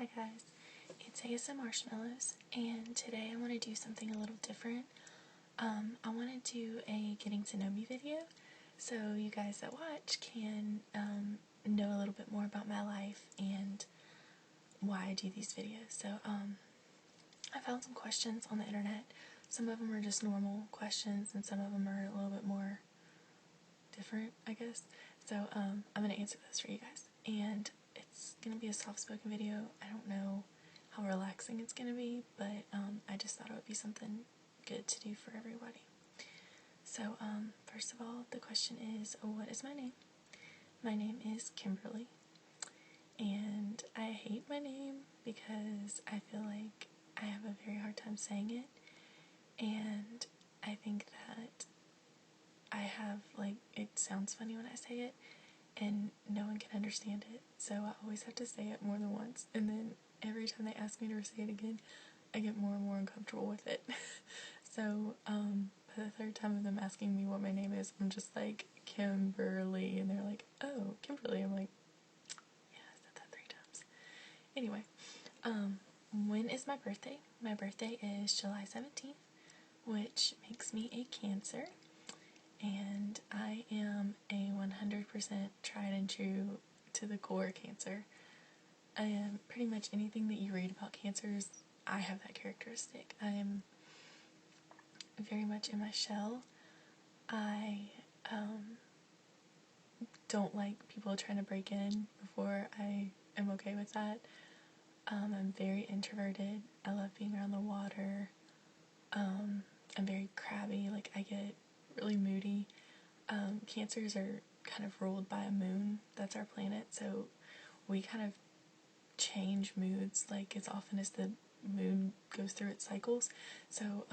Hi guys, it's ASMRshmallows, and today I want to do something a little different. I want to do a getting to know me video, so you guys that watch can know a little bit more about my life and why I do these videos. So I found some questions on the internet. Some of them are just normal questions, and some of them are a little bit more different, I guess. So I'm going to answer those for you guys, and it's going to be a soft-spoken video. I don't know how relaxing it's going to be, but I just thought it would be something good to do for everybody. So first of all, the question is, what is my name? My name is Kimberly, and I hate my name because I feel like I have a very hard time saying it, and I think that I have, it sounds funny when I say it, and no one can understand it, so I always have to say it more than once, and then every time they ask me to say it again, I get more and more uncomfortable with it. So, by the third time of them asking me what my name is, I'm just like, Kimberly, and they're like, oh, Kimberly. I'm like, yeah, I said that 3 times. Anyway, when is my birthday? My birthday is July 17th, which makes me a Cancer. And I am a 100% tried and true to the core Cancer. I am pretty much anything that you read about Cancers, I have that characteristic. I am very much in my shell. I don't like people trying to break in before I am okay with that. I'm very introverted. I love being around the water. I'm very crabby. I get really moody. Cancers are kind of ruled by a moon. That's our planet, so we kind of change moods as often as the moon goes through its cycles. So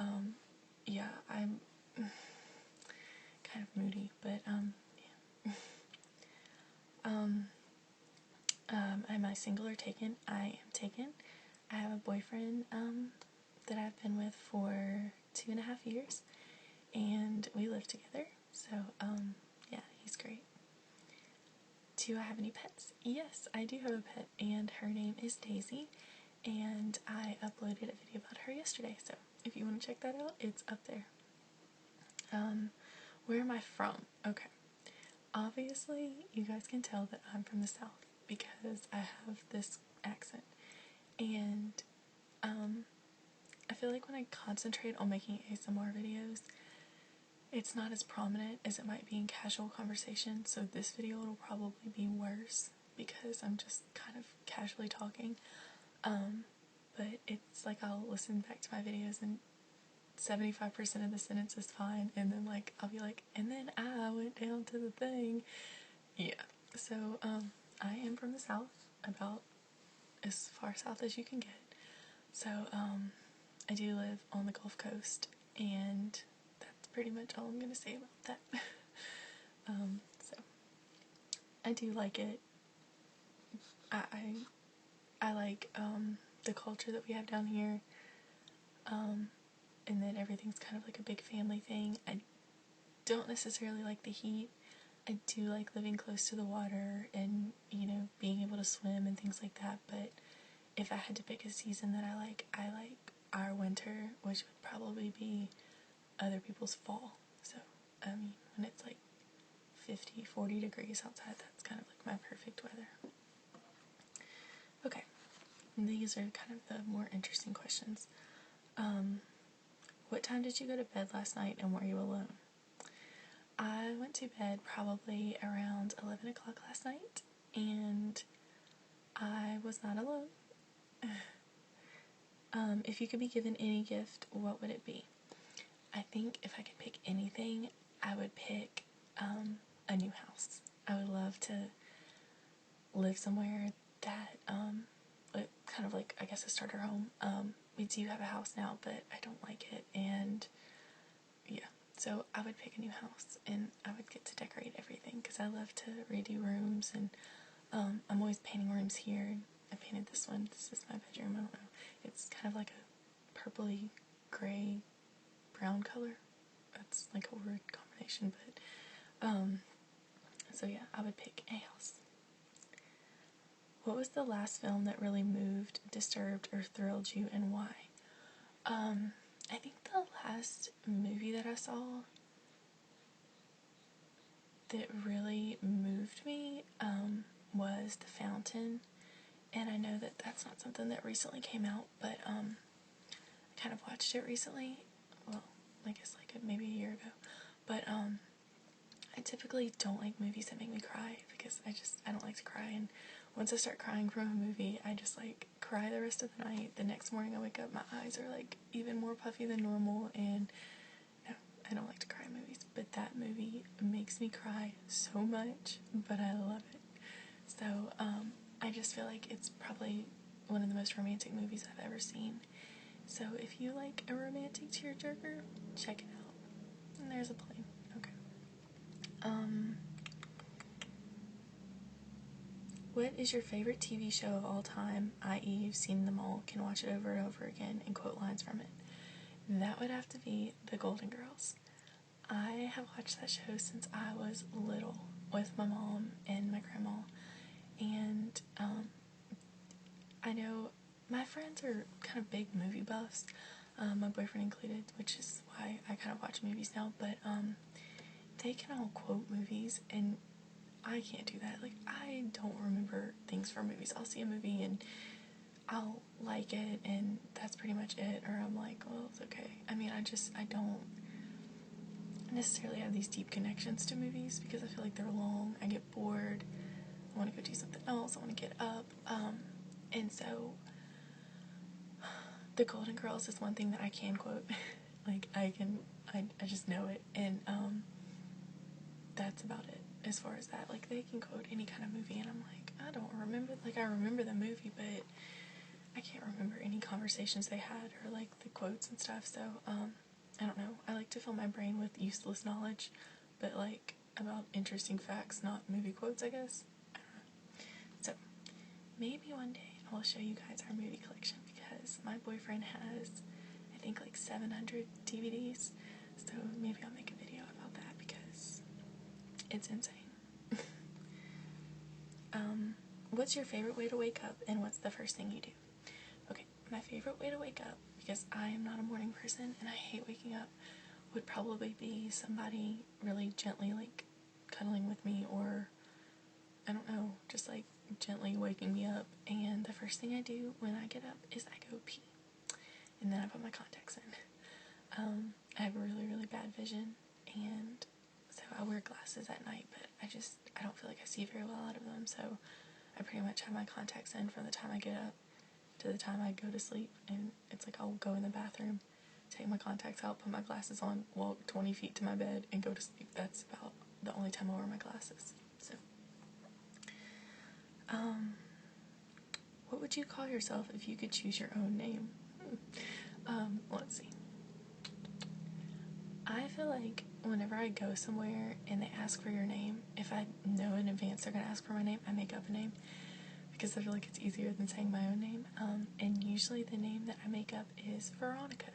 yeah, I'm kind of moody, but yeah. Am I single or taken? I am taken. I have a boyfriend that I've been with for 2.5 years, and we live together. So yeah, he's great. Do I have any pets? Yes, I do have a pet, and her name is Daisy, and I uploaded a video about her yesterday, so if you want to check that out, it's up there. Where am I from? Okay, obviously you guys can tell that I'm from the South because I have this accent, and I feel like when I concentrate on making ASMR videos, it's not as prominent as it might be in casual conversation, so this video will probably be worse because I'm just kind of casually talking. But it's like I'll listen back to my videos and 75% of the sentence is fine, and then I'll be like, and then I went down to the thing. Yeah, so I am from the South, about as far south as you can get. So I do live on the Gulf Coast, and that's pretty much all I'm gonna say about that. So I do like it. I like the culture that we have down here, and then everything's kind of like a big family thing. I don't necessarily like the heat. I do like living close to the water and, being able to swim and things like that, but if I had to pick a season that I like our winter, which would probably be other people's fall. So, when it's 50, 40 degrees outside, that's kind of my perfect weather. Okay, these are kind of the more interesting questions. What time did you go to bed last night, and were you alone? I went to bed probably around 11 o'clock last night, and I was not alone. If you could be given any gift, what would it be? I think if I could pick anything, I would pick a new house. I would love to live somewhere that, kind of I guess, a starter home. We do have a house now, but I don't like it, and yeah, so I would pick a new house, and I would get to decorate everything, because I love to redo rooms, and I'm always painting rooms here. I painted this one. This is my bedroom. I don't know. It's kind of like a purpley, gray, brown color. That's a weird combination, but so yeah, I would pick a house. What was the last film that really moved, disturbed, or thrilled you, and why? I think the last movie that I saw that really moved me was The Fountain. And I know that that's not something that recently came out, but I kind of watched it recently. Well, I guess like maybe a year ago. But I typically don't like movies that make me cry because I don't like to cry. And once I start crying from a movie, I just like cry the rest of the night. The next morning I wake up, my eyes are like even more puffy than normal, and no, I don't like to cry in movies. But that movie makes me cry so much, but I love it. So, I just feel like it's probably one of the most romantic movies I've ever seen. So if you like a romantic tearjerker, check it out. And there's a plane. Okay. What is your favorite TV show of all time, i.e. you've seen them all, can watch it over and over again, and quote lines from it? That would have to be The Golden Girls. I have watched that show since I was little with my mom and my grandma. And I know my friends are kind of big movie buffs, my boyfriend included, which is why I kind of watch movies now, but they can all quote movies, and I can't do that. Like, I don't remember things from movies. I'll see a movie and I'll like it, and that's pretty much it, or I'm like, well, it's okay. I mean, I don't necessarily have these deep connections to movies because I feel like they're long, I get bored, I want to go do something else, I want to get up, and so The Golden Girls is one thing that I can quote. Like, I just know it, and that's about it as far as that. Like, they can quote any kind of movie, and I'm like, I don't remember, like, I remember the movie, but I can't remember any conversations they had, or like the quotes and stuff, so I don't know, I like to fill my brain with useless knowledge, but like about interesting facts, not movie quotes, I guess. I don't know. So maybe one day I will show you guys our movie collection, because my boyfriend has, I think, like 700 DVDs, so maybe I'll make a video about that because it's insane. What's your favorite way to wake up, and what's the first thing you do? Okay, my favorite way to wake up, because I am not a morning person and I hate waking up, would probably be somebody really gently like cuddling with me, or I don't know, just like gently waking me up. And the first thing I do when I get up is I go pee, and then I put my contacts in. I have really, really bad vision, and so I wear glasses at night, but I don't feel like I see very well out of them, so I pretty much have my contacts in from the time I get up to the time I go to sleep. And it's like I'll go in the bathroom, take my contacts out, put my glasses on, walk 20 feet to my bed, and go to sleep. That's about the only time I wear my glasses. So, what would you call yourself if you could choose your own name? Let's see. I feel like whenever I go somewhere and they ask for your name, if I know in advance they're going to ask for my name, I make up a name, because I feel like it's easier than saying my own name. And usually the name that I make up is Veronica.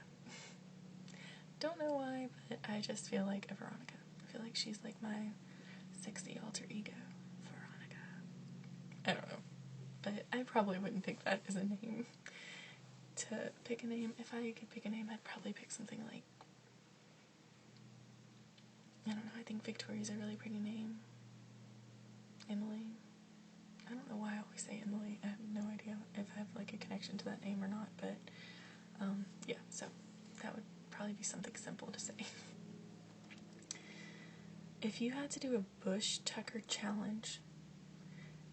Don't know why, but I just feel like a Veronica. I feel like she's like my sexy alter ego, Veronica. I don't know, but I probably wouldn't pick that as a name. To pick a name, if I could pick a name, I'd probably pick something like, I don't know, I think Victoria's a really pretty name. Emily. I don't know why I always say Emily. I have no idea if I have like a connection to that name or not, but yeah, so that would probably be something simple to say. If you had to do a bush tucker challenge,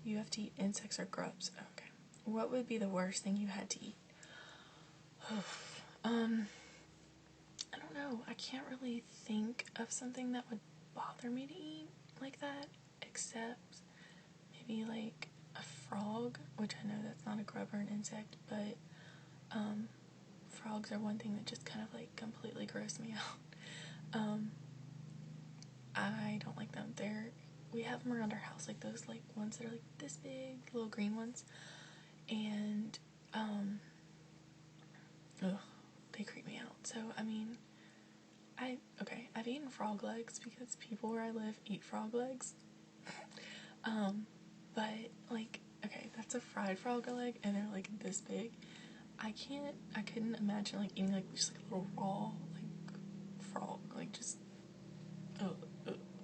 you have to eat insects or grubs. Okay. What would be the worst thing you had to eat? I don't know. I can't really think of something that would bother me to eat like that, except maybe like a frog, which I know that's not a grub or an insect, but frogs are one thing that just kind of like completely gross me out. I don't like them. We have them around our house, like those like ones that are like this big, little green ones, and they creep me out. So I mean, I've eaten frog legs because people where I live eat frog legs. But like okay, that's a fried frog leg, and they're like this big. I couldn't imagine like eating like just like a little raw like frog, like just, oh,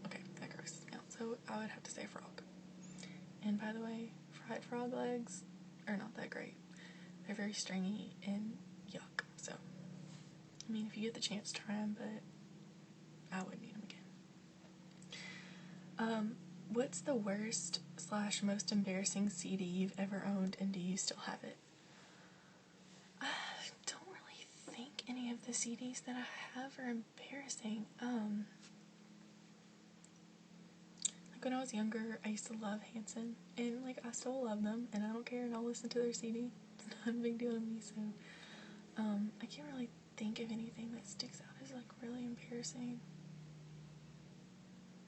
okay, that grosses me out. So I would have to say frog. And by the way, fried frog legs are not that great. They're very stringy and yuck. So, I mean, if you get the chance, try them, but I wouldn't eat them again. What's the worst / most embarrassing CD you've ever owned, and do you still have it? I don't really think any of the CDs that I have are embarrassing. Like when I was younger, I used to love Hanson, and like I still love them, and I don't care, and I'll listen to their CD. It's not a big deal to me, so I can't really think of anything that sticks out as like really embarrassing.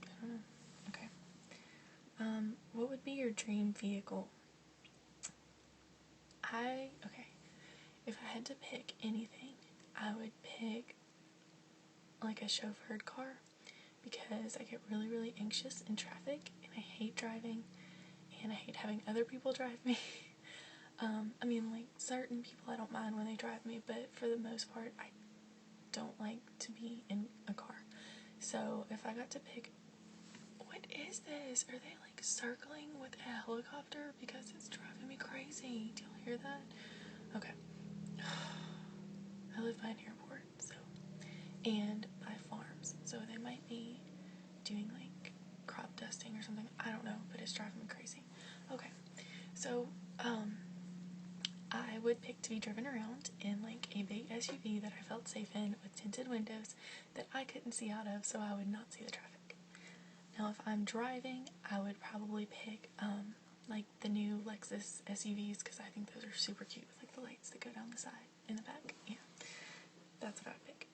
I don't know. Okay. What would be your dream vehicle? Okay. If I had to pick anything, I would pick like a chauffeured car, because I get really, really anxious in traffic, and I hate driving, and I hate having other people drive me. I mean, like, certain people I don't mind when they drive me, but for the most part, I don't like to be in a car. So if I got to pick, what is this? Are they like circling with a helicopter? Because it's driving me crazy. Do y'all hear that? Okay. I live by an airport, so, and by farms, so they might be doing like crop dusting or something. I don't know, but it's driving me crazy. Okay, so I would pick to be driven around in like a big SUV that I felt safe in, with tinted windows that I couldn't see out of, so I would not see the traffic. Now, if I'm driving, I would probably pick like the new Lexus SUVs, because I think those are super cute with like the lights that go down the side and the back. Yeah, that's what I would pick.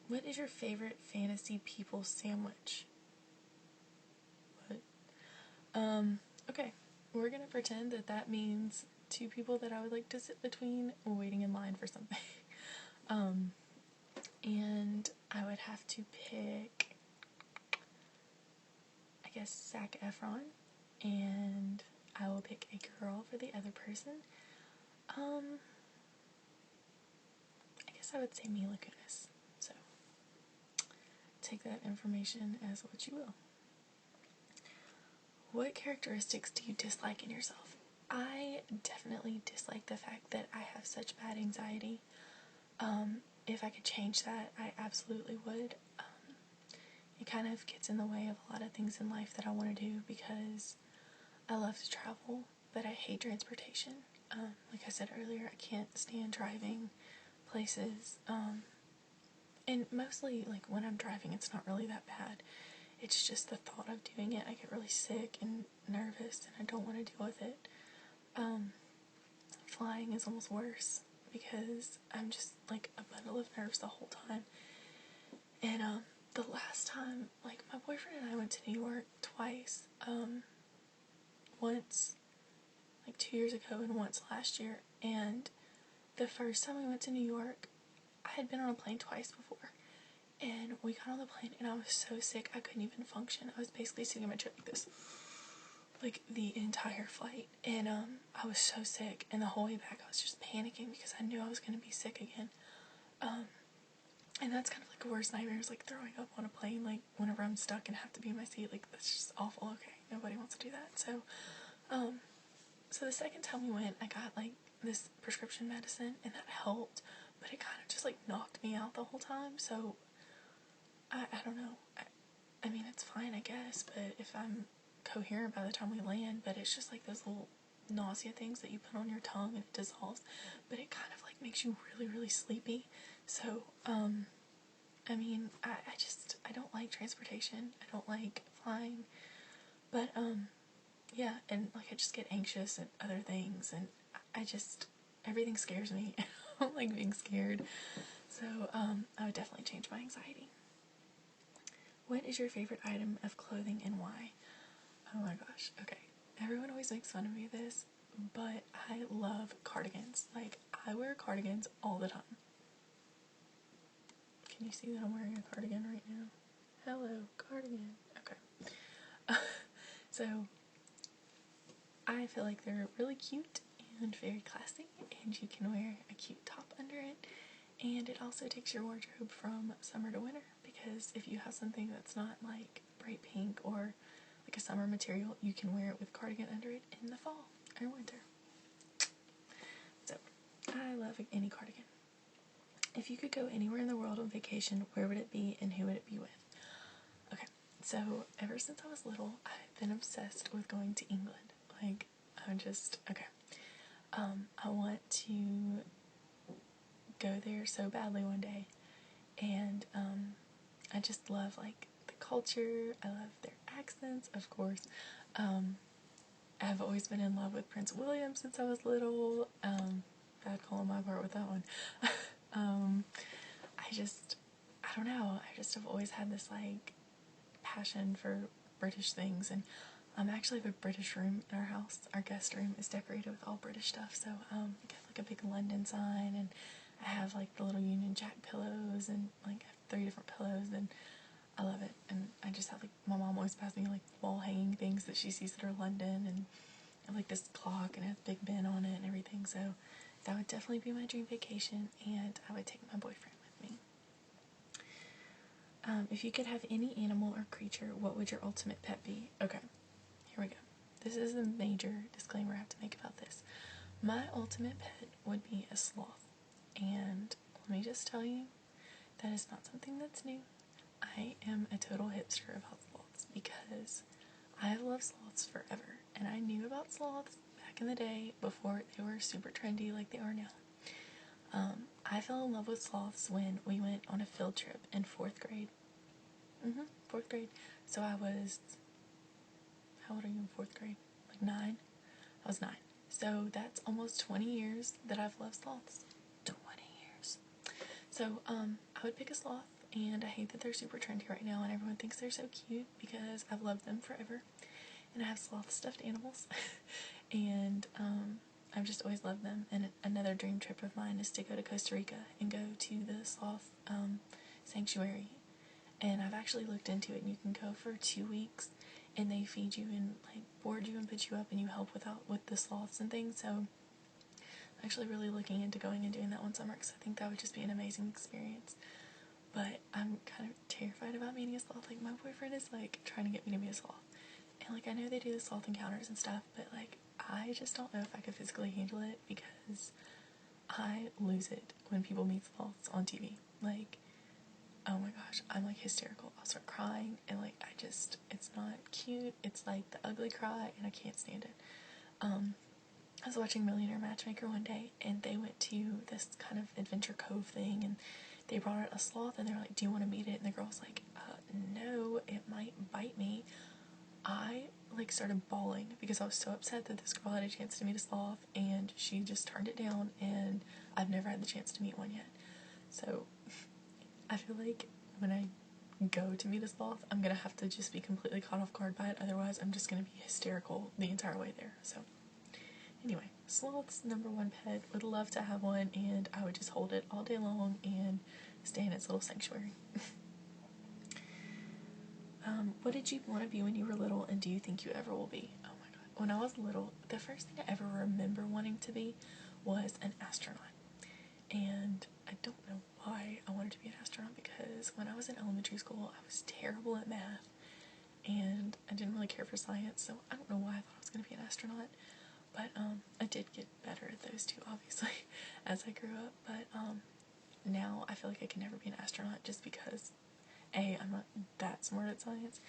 What is your favorite fantasy people sandwich? What? Okay, we're gonna pretend that that means two people that I would like to sit between waiting in line for something. And I would have to pick, I guess, Zac Efron, and I will pick a girl for the other person. I guess I would say Mila Kunis. So, take that information as what you will. What characteristics do you dislike in yourself? I definitely dislike the fact that I have such bad anxiety. If I could change that, I absolutely would. It kind of gets in the way of a lot of things in life that I want to do, because I love to travel, but I hate transportation. Like I said earlier, I can't stand driving places. And mostly, like, when I'm driving, it's not really that bad. It's just the thought of doing it. I get really sick and nervous, and I don't want to deal with it. Flying is almost worse, because I'm just like a bundle of nerves the whole time. And the last time, like, my boyfriend and I went to New York twice. Once like 2 years ago and once last year. And the first time we went to New York, I had been on a plane twice before. And we got on the plane, and I was so sick I couldn't even function. I was basically sitting in my chair like this, like the entire flight. And I was so sick, and the whole way back I was just panicking because I knew I was going to be sick again. And that's kind of like a worst nightmare, is like throwing up on a plane, like whenever I'm stuck and have to be in my seat. Like, that's just awful. Okay, nobody wants to do that. So so the second time we went, I got like this prescription medicine, and that helped, but it kind of just like knocked me out the whole time. So I don't know. I mean, it's fine, I guess, but if I'm coherent by the time we land, but it's just like those little nausea things that you put on your tongue and it dissolves, but it kind of like makes you really, really sleepy. So, I mean, I don't like transportation. I don't like flying, but, yeah, and like I just get anxious at other things, and everything scares me. I don't like being scared. So, I would definitely change my anxiety. What is your favorite item of clothing and why? Oh my gosh, okay. Everyone always makes fun of me for this, but I love cardigans. Like, I wear cardigans all the time. Can you see that I'm wearing a cardigan right now? Hello, cardigan. Okay. So, I feel like they're really cute and very classy, and you can wear a cute top under it, and it also takes your wardrobe from summer to winter, because if you have something that's not like bright pink or like a summer material, you can wear it with cardigan under it in the fall or winter. So I love any cardigan. If you could go anywhere in the world on vacation, where would it be and who would it be with? Okay, so ever since I was little, I've been obsessed with going to England. Like, I'm just, okay. I want to go there so badly one day, and I just love like the culture. I love their accents, of course. I've always been in love with Prince William since I was little. Bad call on my part with that one. I don't know. I just have always had this like passion for British things, and actually have a British room in our house. Our guest room is decorated with all British stuff, so I have like a big London sign, and I have like the little Union Jack pillows, and like I have 3 different pillows, and I love it. And I just have like, my mom always passes me like wall hanging things that she sees that are London, and I have like this clock and it has Big Ben on it and everything, so that would definitely be my dream vacation, and I would take my boyfriend with me. If you could have any animal or creature, what would your ultimate pet be? Okay, here we go. This is a major disclaimer I have to make about this. My ultimate pet would be a sloth, and let me just tell you, that is not something that's new. I am a total hipster about sloths because I have loved sloths forever, and I knew about sloths back in the day before they were super trendy like they are now. I fell in love with sloths when we went on a field trip in 4th grade. 4th grade. So I was, how old are you in 4th grade? Like 9? I was 9. So that's almost 20 years that I've loved sloths. 20 years. So, I would pick a sloth, and I hate that they're super trendy right now and everyone thinks they're so cute because I've loved them forever. And I have sloth stuffed animals. And, I've just always loved them. And another dream trip of mine is to go to Costa Rica and go to the sloth, sanctuary. And I've actually looked into it, and you can go for 2 weeks, and they feed you and like board you and put you up, and you help with the sloths and things. So I'm actually really looking into going and doing that one summer, because I think that would just be an amazing experience. But I'm kind of terrified about meeting a sloth. Like, my boyfriend is like trying to get me to be a sloth, and like I know they do the sloth encounters and stuff, but like I just don't know if I could physically handle it, because I lose it when people meet sloths on TV. Like, oh my gosh, I'm like hysterical. I'll start crying, and like it's not cute. It's like the ugly cry, and I can't stand it. I was watching Millionaire Matchmaker one day, and they went to this kind of adventure cove thing, and they brought out a sloth, and they were like, do you want to meet it? And the girl's like, no, it might bite me. I like started bawling because I was so upset that this girl had a chance to meet a sloth, and she just turned it down, and I've never had the chance to meet one yet. So I feel like when I go to meet a sloth, I'm gonna have to just be completely caught off guard by it. Otherwise, I'm just gonna be hysterical the entire way there. So anyway, sloth's #1 pet. Would love to have one, and I would just hold it all day long and stay in its little sanctuary. What did you want to be when you were little, and do you think you ever will be? Oh my god. When I was little, the first thing I ever remember wanting to be was an astronaut. And I don't know why I wanted to be an astronaut, because when I was in elementary school, I was terrible at math, and I didn't really care for science, so I don't know why I thought I was going to be an astronaut. But I did get better at those two, obviously, as I grew up. But now I feel like I can never be an astronaut, just because A, I'm not that smart at science,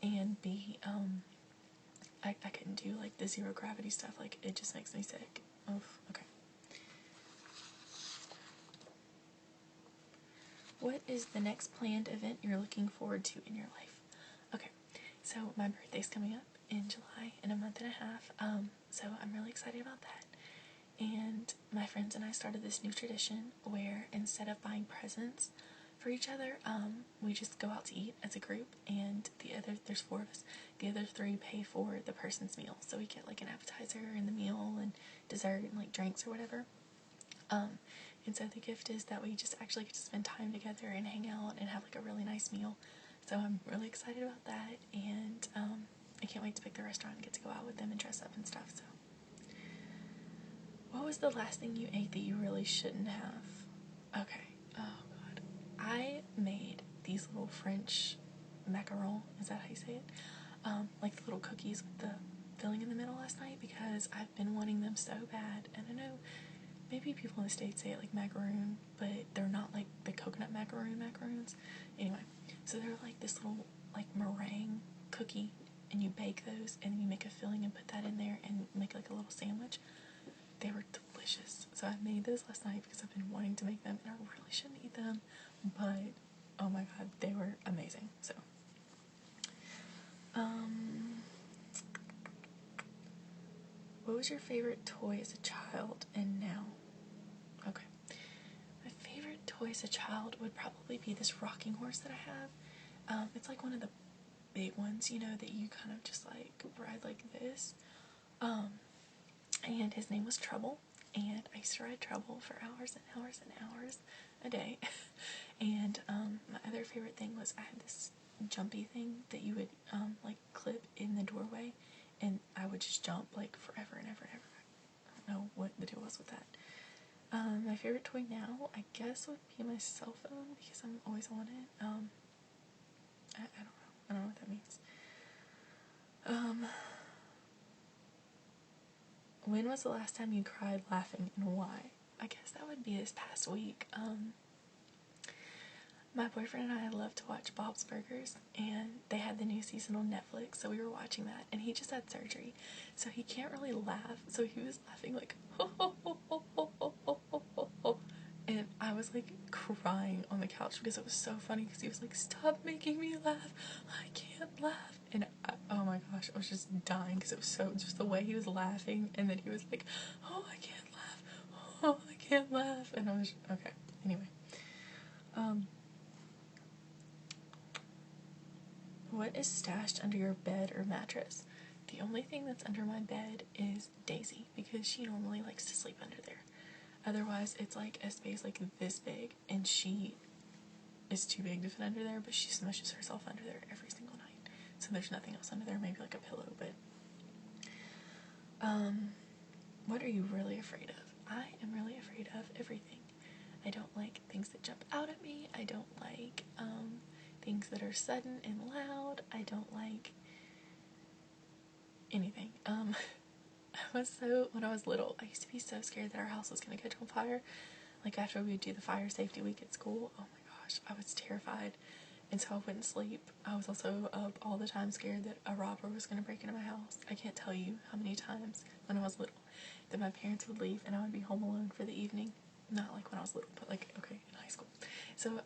and B, I couldn't do like the zero gravity stuff. Like, it just makes me sick. Oof, okay. What is the next planned event you're looking forward to in your life? Okay, so my birthday's coming up in July, in a month and a half, so I'm really excited about that. And my friends and I started this new tradition where instead of buying presents for each other, we just go out to eat as a group, and there's 4 of us, the other 3 pay for the person's meal. So we get like an appetizer and the meal and dessert and like drinks or whatever. And so the gift is that we just actually get to spend time together and hang out and have like a really nice meal. So I'm really excited about that, and I can't wait to pick the restaurant and get to go out with them and dress up and stuff. So, what was the last thing you ate that you really shouldn't have? Okay. Oh god. I made these little French macarons. Is that how you say it? Like the little cookies with the filling in the middle last night because I've been wanting them so bad. And I know maybe people in the States say it like macaroon, but they're not like the coconut macaroons. Anyway, so they're like this little like meringue cookie, and you bake those, and then you make a filling and put that in there and make like a little sandwich. They were delicious. So I made those last night because I've been wanting to make them, and I really shouldn't eat them, but oh my god, they were amazing. So, what was your favorite toy as a child and now? Okay. My favorite toy as a child would probably be this rocking horse that I have. It's like one of the big ones, you know, that you kind of just like ride like this. And his name was Trouble, and I used to ride Trouble for hours and hours and hours a day. And my other favorite thing was I had this jumpy thing that you would like clip in the doorway, and I would just jump like forever and ever and ever. I don't know what the deal was with that. My favorite toy now, I guess, would be my cell phone because I'm always on it. I don't know. I don't know what that means. When was the last time you cried laughing and why? I guess that would be this past week. My boyfriend and I love to watch Bob's Burgers, and they had the new season on Netflix, so we were watching that, and he just had surgery, so he can't really laugh, so he was laughing like, ho, ho, ho, ho, ho, ho, ho, ho, ho, ho. And I was like crying on the couch because it was so funny, because he was like, stop making me laugh, I can't laugh, and oh my gosh, I was just dying, because it was so, just the way he was laughing, and then he was like, oh, I can't laugh, oh, I can't laugh, and I was, okay, anyway. What is stashed under your bed or mattress? The only thing that's under my bed is Daisy, because she normally likes to sleep under there. Otherwise, it's like a space like this big, and she is too big to fit under there, but she smushes herself under there every single night. So there's nothing else under there, maybe like a pillow, but... what are you really afraid of? I am really afraid of everything. I don't like things that jump out at me. I don't like, things that are sudden and loud. I don't like anything. When I was little, I used to be so scared that our house was gonna catch on fire. Like after we would do the fire safety week at school, oh my gosh, I was terrified. And so I wouldn't sleep. I was also up all the time scared that a robber was gonna break into my house. I can't tell you how many times when I was little that my parents would leave and I would be home alone for the evening. Not like when I was little, but like, okay, in high school. So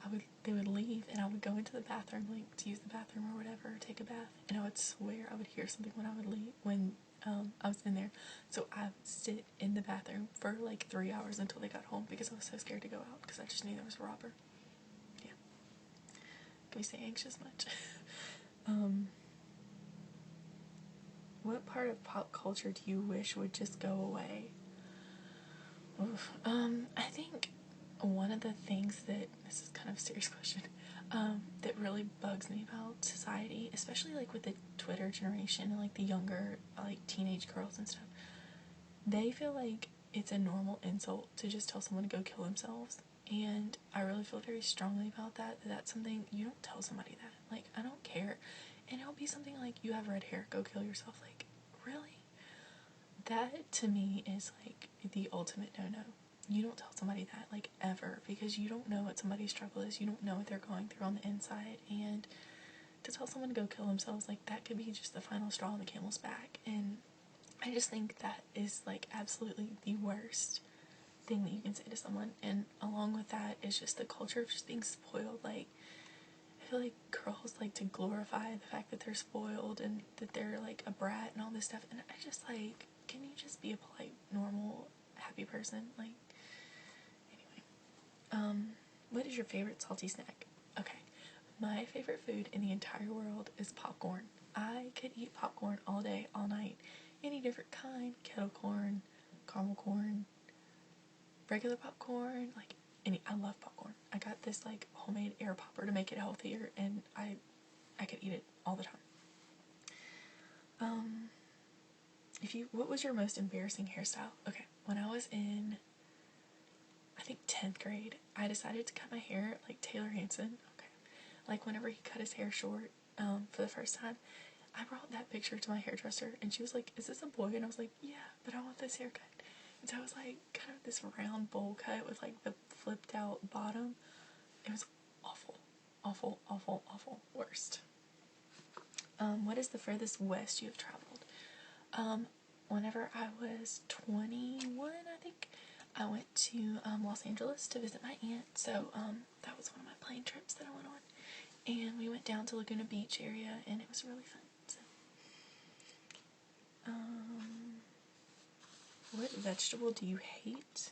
they would leave, and I would go into the bathroom, like, to use the bathroom or whatever, or take a bath, and I would swear I would hear something when I would leave, when, I was in there. So I would sit in the bathroom for, like, 3 hours until they got home, because I was so scared to go out, because I just knew there was a robber. Yeah. Can we say anxious much? What part of pop culture do you wish would just go away? Oof. I think one of the things that, this is kind of a serious question, that really bugs me about society, especially like with the Twitter generation and like the younger, like teenage girls and stuff, they feel like it's a normal insult to just tell someone to go kill themselves. And I really feel very strongly about that, that's something, you don't tell somebody that. Like, I don't care. And it'll be something like, you have red hair, go kill yourself. Like, really? That to me is like the ultimate no-no. You don't tell somebody that, like, ever, because you don't know what somebody's struggle is. You don't know what they're going through on the inside, and to tell someone to go kill themselves, like, that could be just the final straw on the camel's back. And I just think that is like absolutely the worst thing that you can say to someone. And along with that is just the culture of just being spoiled. Like, I feel like girls like to glorify the fact that they're spoiled and that they're like a brat and all this stuff, and I just like, can you just be a polite, normal, happy person? Like, anyway. What is your favorite salty snack? Okay, my favorite food in the entire world is popcorn. I could eat popcorn all day, all night. Any different kind, kettle corn, caramel corn, regular popcorn, like I love popcorn. I got this like homemade air popper to make it healthier, and I could eat it all the time. what was your most embarrassing hairstyle? Okay, when I was in, I think 10th grade, I decided to cut my hair like Taylor Hanson. Okay, like whenever he cut his hair short, for the first time, I brought that picture to my hairdresser, and she was like, "Is this a boy?" And I was like, "Yeah, but I want this haircut." And so I was like, kind of this round bowl cut with like the flipped out bottom. It was awful, awful, awful, awful, worst. What is the furthest west you have traveled? Whenever I was 21, I think, I went to Los Angeles to visit my aunt. So that was one of my plane trips that I went on, and we went down to Laguna Beach area, and it was really fun. So, what vegetable do you hate?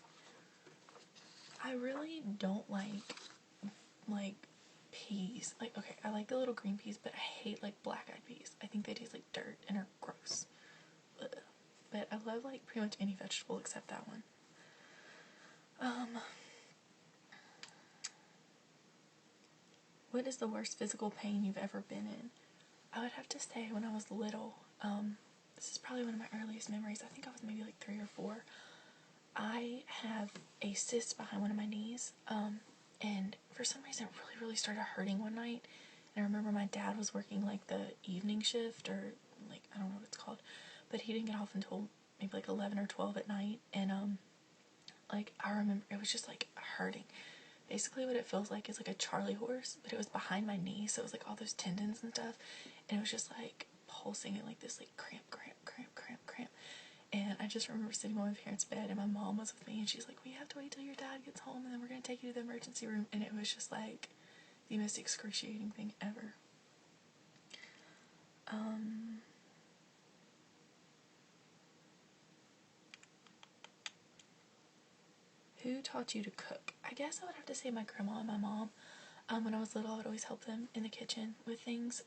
I really don't like peas. Like, okay, I like the little green peas, but I hate like black-eyed peas. I think they taste like dirt and are gross. Ugh. But I love like pretty much any vegetable except that one. What is the worst physical pain you've ever been in? I would have to say when I was little. This is probably one of my earliest memories. I think I was maybe like 3 or 4. I have a cyst behind one of my knees, and for some reason it really, really started hurting one night. And I remember my dad was working like the evening shift, or like, I don't know what it's called, but he didn't get off until maybe like 11 or 12 at night, and like, I remember it was just like hurting. Basically what it feels like is like a Charlie horse, but it was behind my knee, so it was like all those tendons and stuff, and it was just like pulsing in like this like cramp, cramp, cramp, cramp, cramp. And I just remember sitting on my parents' bed, and my mom was with me, and she's like, "We have to wait till your dad gets home, and then we're gonna take you to the emergency room." And it was just like the most excruciating thing ever. Who taught you to cook? I guess I would have to say my grandma and my mom. When I was little, I would always help them in the kitchen with things.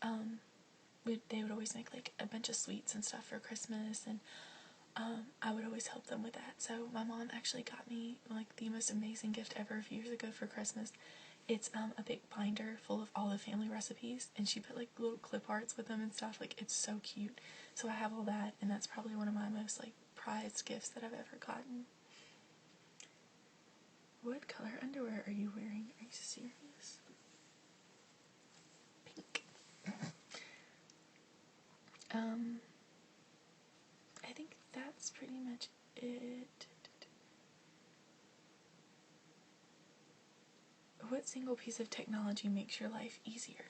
They would always make like a bunch of sweets and stuff for Christmas, and I would always help them with that. So my mom actually got me like the most amazing gift ever a few years ago for Christmas. It's a big binder full of all the family recipes, and she put like little clip arts with them and stuff. Like, it's so cute. So I have all that, and that's probably one of my most like prized gifts that I've ever gotten. What color underwear are you wearing? Are you serious? Pink. I think that's pretty much it. What single piece of technology makes your life easier?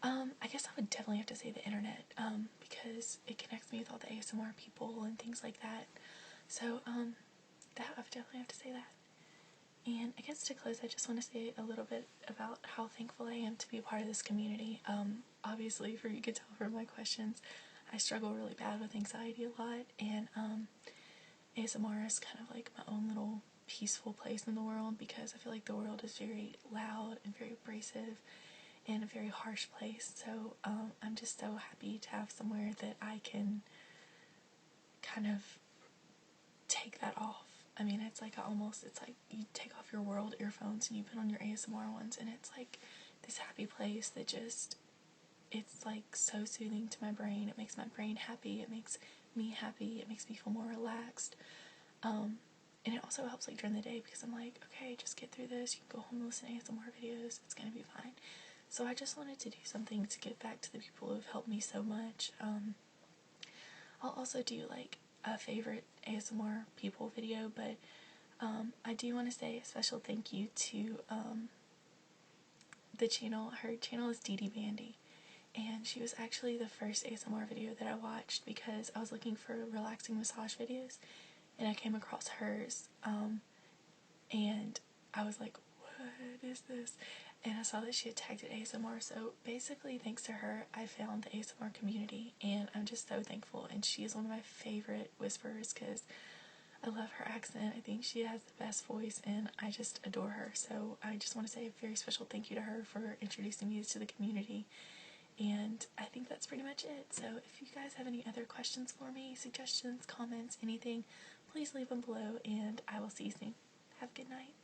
I guess I would definitely have to say the internet, because it connects me with all the ASMR people and things like that. So, that I would definitely have to say that. And I guess to close, I just want to say a little bit about how thankful I am to be a part of this community. Obviously, you could tell from my questions, I struggle really bad with anxiety a lot, and ASMR is kind of like my own little peaceful place in the world, because I feel like the world is very loud and very abrasive and a very harsh place. So I'm just so happy to have somewhere that I can kind of take that off. I mean, it's like you take off your world earphones and you put on your ASMR ones, and it's like this happy place that it's like so soothing to my brain. It makes my brain happy, it makes me happy, it makes me feel more relaxed. And it also helps like during the day, because I'm like, okay, just get through this, you can go home and listen to ASMR videos, it's gonna be fine. So I just wanted to do something to give back to the people who have helped me so much. I'll also do like a favorite ASMR people video, but I do want to say a special thank you to the channel. Her channel is Dee Bandy, and she was actually the first ASMR video that I watched because I was looking for relaxing massage videos, and I came across hers, and I was like, what is this? And I saw that she had tagged it ASMR, so basically thanks to her I found the ASMR community, and I'm just so thankful. And she is one of my favorite whisperers because I love her accent. I think she has the best voice, and I just adore her. So I just want to say a very special thank you to her for introducing me to the community. And I think that's pretty much it. So if you guys have any other questions for me, suggestions, comments, anything, please leave them below, and I will see you soon. Have a good night.